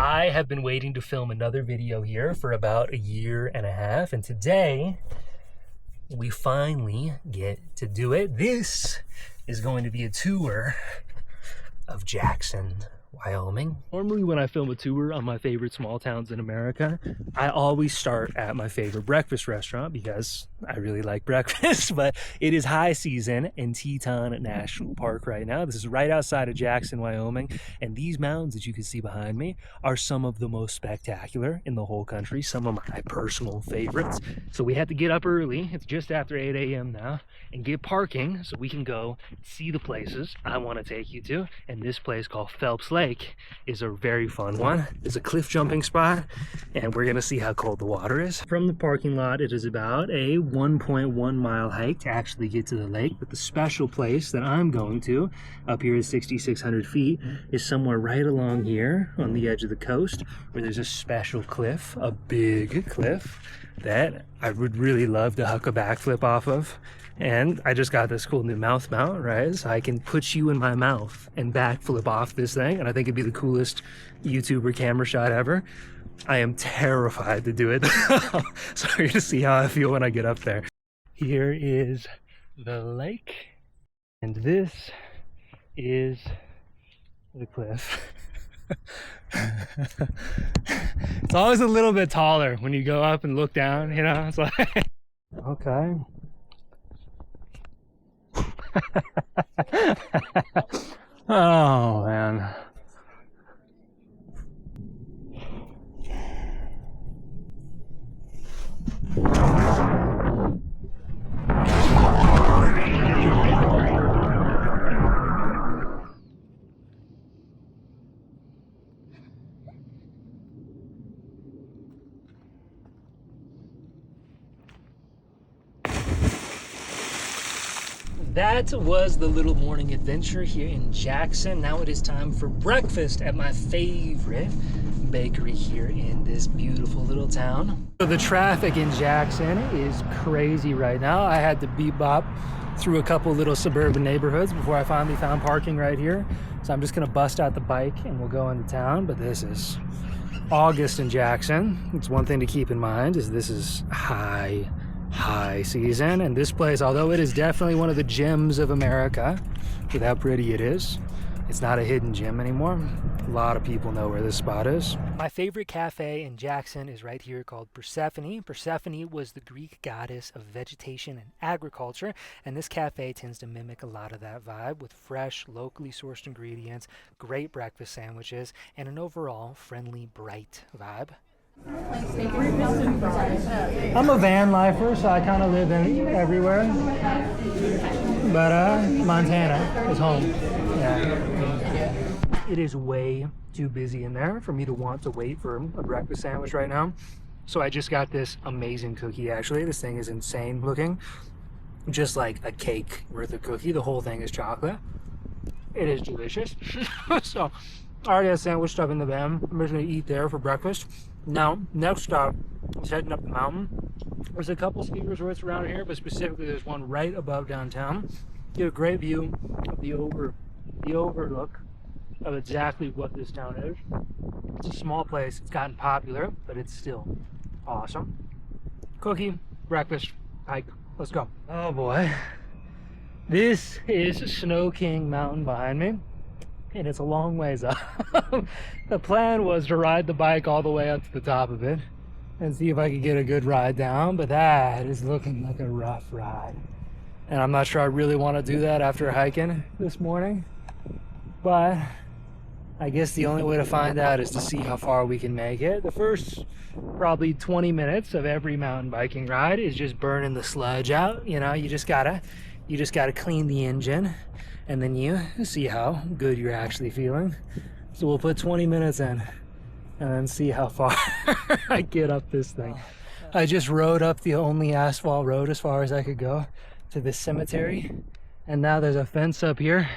I have been waiting to film another video here for about 1.5 years, and today we finally get to do it. This is going to be a tour of Jackson, Wyoming. Normally when I film a tour on my favorite small towns in America, I always start at my favorite breakfast restaurant because I really like breakfast, but it is high season in Teton National Park right now. This is right outside of Jackson, Wyoming, and these mountains that you can see behind me are some of the most spectacular in the whole country, some of my personal favorites. So we had to get up early, it's just after 8 a.m. now, and get parking so we can go see the places I want to take you to. And this place called Phelps Lake is a very fun one. It's a cliff jumping spot, and we're gonna see how cold the water is. From the parking lot, it is about a 1.1 mile hike to actually get to the lake, but the special place that I'm going to up here at 6,600 feet is somewhere right along here on the edge of the coast where there's a special cliff, a big cliff that I would really love to huck a backflip off of. And I just got this cool new mouth mount, right? So I can put you in my mouth and backflip off this thing. And I think it'd be the coolest YouTuber camera shot ever. I am terrified to do it. So you're gonna see how I feel when I get up there. Here is the lake. And this is the cliff. It's always a little bit taller when you go up and look down, you know? It's like, okay. Oh man. That was the little morning adventure here in Jackson. Now it is time for breakfast at my favorite bakery here in this beautiful little town. So the traffic in Jackson is crazy right now. I had to bebop through a couple little suburban neighborhoods before I finally found parking right here. So I'm just gonna bust out the bike and we'll go into town. But this is August in Jackson. It's one thing to keep in mind is this is high season, and this place, although it is definitely one of the gems of America with how pretty it is, it's not a hidden gem anymore. A lot of people know where this spot is. My favorite cafe in Jackson is right here called Persephone. Persephone was the Greek goddess of vegetation and agriculture, and this cafe tends to mimic a lot of that vibe with fresh, locally sourced ingredients, great breakfast sandwiches, and an overall friendly, bright vibe. I'm a van lifer, so I kind of live in everywhere, but Montana is home. Yeah. It is way too busy in there for me to want to wait for a breakfast sandwich right now, so I just got this amazing cookie. Actually, this thing is insane looking, just like a cake worth of cookie. The whole thing is chocolate. It is delicious. So I already have sandwich stuff in the van. I'm just gonna eat there for breakfast. Now, next stop is heading up the mountain. There's a couple ski resorts around here, but specifically there's one right above downtown. Get a great view of the overlook of exactly what this town is. It's a small place. It's gotten popular, but it's still awesome. Cookie, breakfast, hike. Let's go. Oh boy. This is Snow King Mountain behind me, and it's a long ways up. The plan was to ride the bike all the way up to the top of it and see if I could get a good ride down, but that is looking like a rough ride. And I'm not sure I really want to do that after hiking this morning, but I guess the only way to find out is to see how far we can make it. The first probably 20 minutes of every mountain biking ride is just burning the sludge out. You know, you just gotta clean the engine, and then you see how good you're actually feeling. So we'll put 20 minutes in and then see how far I get up this thing. I just rode up the only asphalt road as far as I could go to this cemetery, and now there's a fence up here,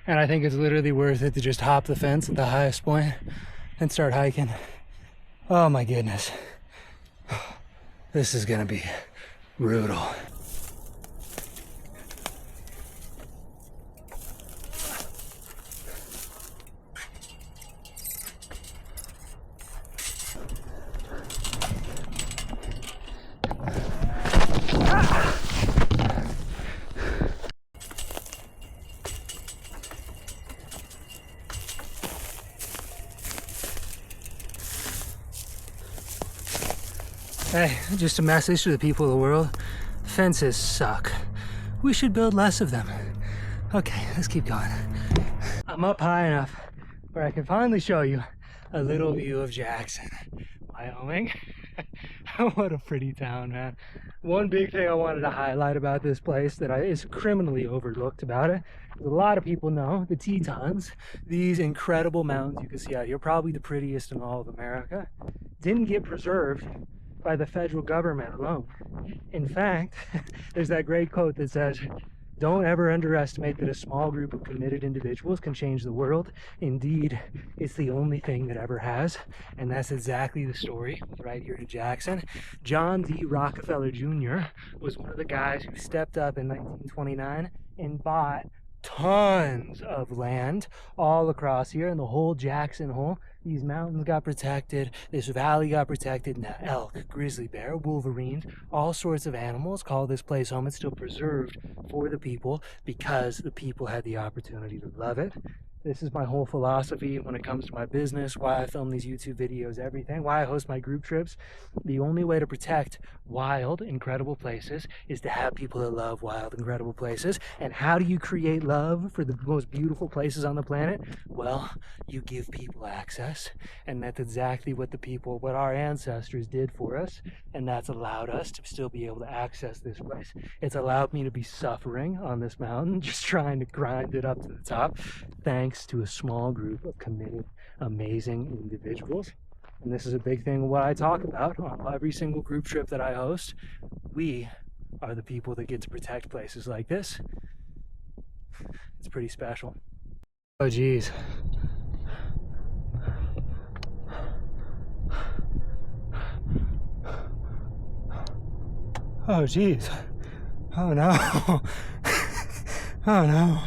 and I think it's literally worth it to just hop the fence at the highest point and start hiking. Oh my goodness. This is gonna be brutal. Hey, just a message to the people of the world. Fences suck. We should build less of them. Okay, let's keep going. I'm up high enough where I can finally show you a little view of Jackson, Wyoming. What a pretty town, man. One big thing I wanted to highlight about this place that is criminally overlooked about it, a lot of people know the Tetons, these incredible mountains you can see out here, probably the prettiest in all of America, didn't get preserved by the federal government alone. In fact, there's that great quote that says, "Don't ever underestimate that a small group of committed individuals can change the world. Indeed, it's the only thing that ever has." And that's exactly the story right here in Jackson. John D. Rockefeller Jr. was one of the guys who stepped up in 1929 and bought tons of land all across here, and the whole Jackson Hole. These mountains got protected, this valley got protected, and elk, grizzly bear, wolverines, all sorts of animals call this place home. It's still preserved for the people because the people had the opportunity to love it. This is my whole philosophy when it comes to my business, why I film these YouTube videos, everything, why I host my group trips. The only way to protect wild, incredible places is to have people that love wild, incredible places. And how do you create love for the most beautiful places on the planet? Well, you give people access. And that's exactly what what our ancestors did for us. And that's allowed us to still be able to access this place. It's allowed me to be suffering on this mountain, just trying to grind it up to the top, thanks to a small group of committed, amazing individuals. And this is a big thing what I talk about on every single group trip that I host. We are the people that get to protect places like this. It's pretty special. Oh geez. Oh geez. Oh no. Oh no.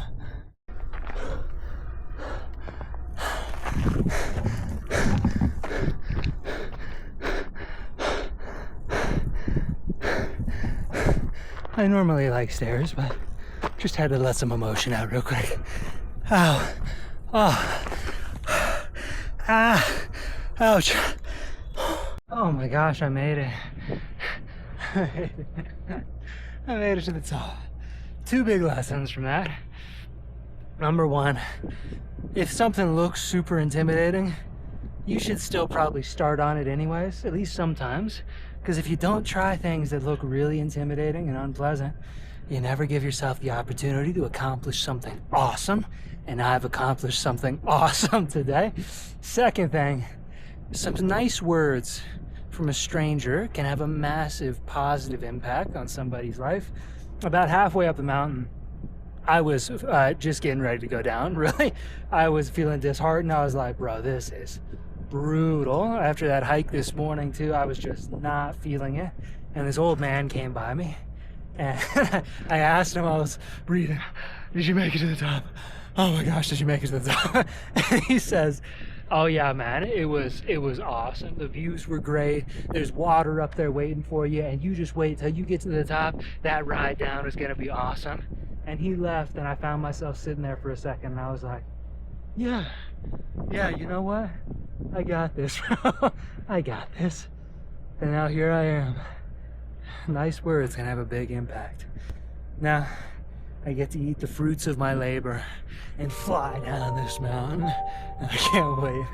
I normally like stairs, but just had to let some emotion out real quick. Ow. Oh. Ah. Ouch. Oh my gosh, I made it. I made it to the top. Two big lessons from that. Number one, if something looks super intimidating, you should still probably start on it anyways, at least sometimes. Because if you don't try things that look really intimidating and unpleasant, you never give yourself the opportunity to accomplish something awesome. And I've accomplished something awesome today. Second thing, some nice words from a stranger can have a massive positive impact on somebody's life. About halfway up the mountain, I was just getting ready to go down, really. I was feeling disheartened. I was like, bro, this is brutal. After that hike this morning too, I was just not feeling it. And this old man came by me and I asked him, I was breathing, "Did you make it to the top? Oh my gosh, did you make it to the top?" And he says, "Oh yeah, man, it was awesome. The views were great. There's water up there waiting for you, and you just wait till you get to the top. That ride down is gonna be awesome." And he left, and I found myself sitting there for a second, and I was like, yeah, you know what? I got this, bro. I got this. And now here I am. Nice words can have a big impact. Now, I get to eat the fruits of my labor and fly down this mountain. And I can't wait.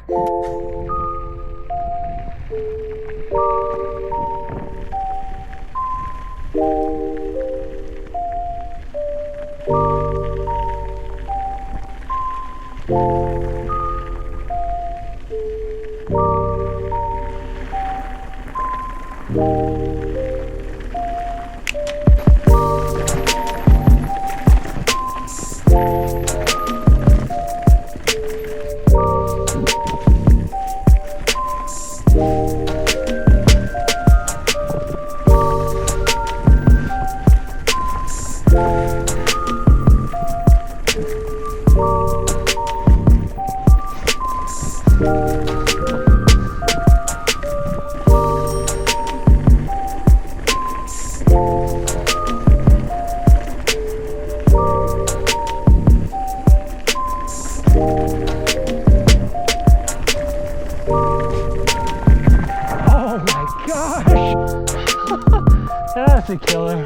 That's a killer.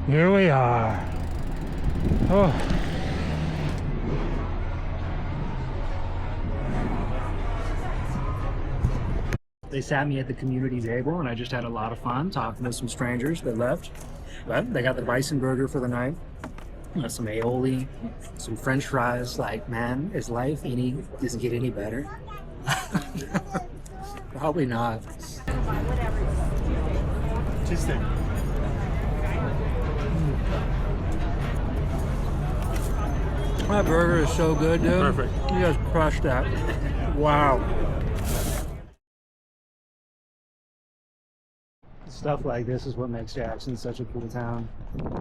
Here we are. Oh. They sat me at the community table and I just had a lot of fun talking to some strangers that left. But they got the bison burger for the night, some aioli, some french fries. Like, man, is life doesn't get any better? Probably not. Just there. That burger is so good, dude. Perfect. You guys crushed that. Wow. Stuff like this is what makes Jackson such a cool town.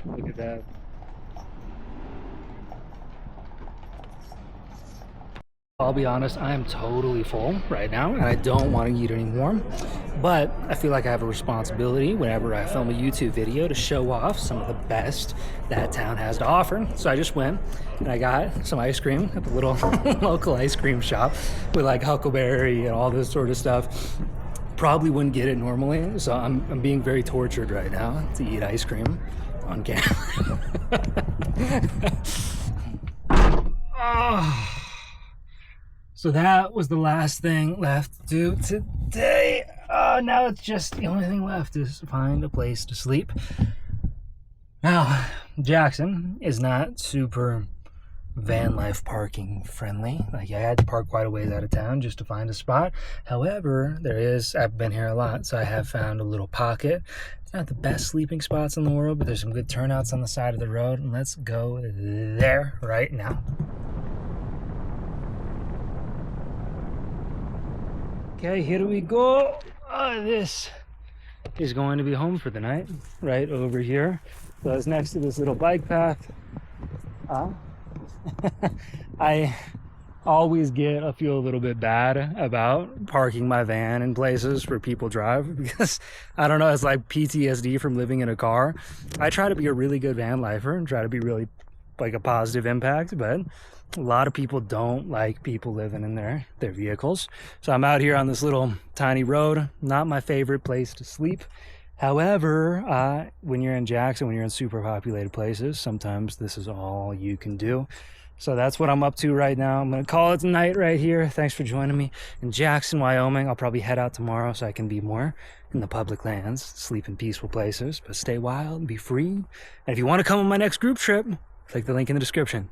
Look at that. I'll be honest, I am totally full right now and I don't want to eat anymore. But I feel like I have a responsibility whenever I film a YouTube video to show off some of the best that town has to offer. So I just went and I got some ice cream at the little local ice cream shop with like huckleberry and all this sort of stuff. Probably wouldn't get it normally, so I'm being very tortured right now to eat ice cream on camera. Oh. So that was the last thing left to do today. Now it's just the only thing left is to find a place to sleep. Now, Jackson is not super van life parking friendly. Like, I had to park quite a ways out of town just to find a spot. However, I've been here a lot, so I have found a little pocket. It's not the best sleeping spots in the world, but there's some good turnouts on the side of the road, and let's go there right now. Okay, here we go. This is going to be home for the night, right over here. So it's next to this little bike path. I always feel a little bit bad about parking my van in places where people drive because, I don't know, it's like PTSD from living in a car. I try to be a really good van lifer and try to be really like a positive impact, but a lot of people don't like people living in their vehicles. So I'm out here on this little tiny road, not my favorite place to sleep. However, when you're in Jackson, when you're in super populated places, sometimes this is all you can do. So that's what I'm up to right now. I'm going to call it a night right here. Thanks for joining me in Jackson, Wyoming. I'll probably head out tomorrow so I can be more in the public lands, sleep in peaceful places, but stay wild and be free. And if you want to come on my next group trip, click the link in the description.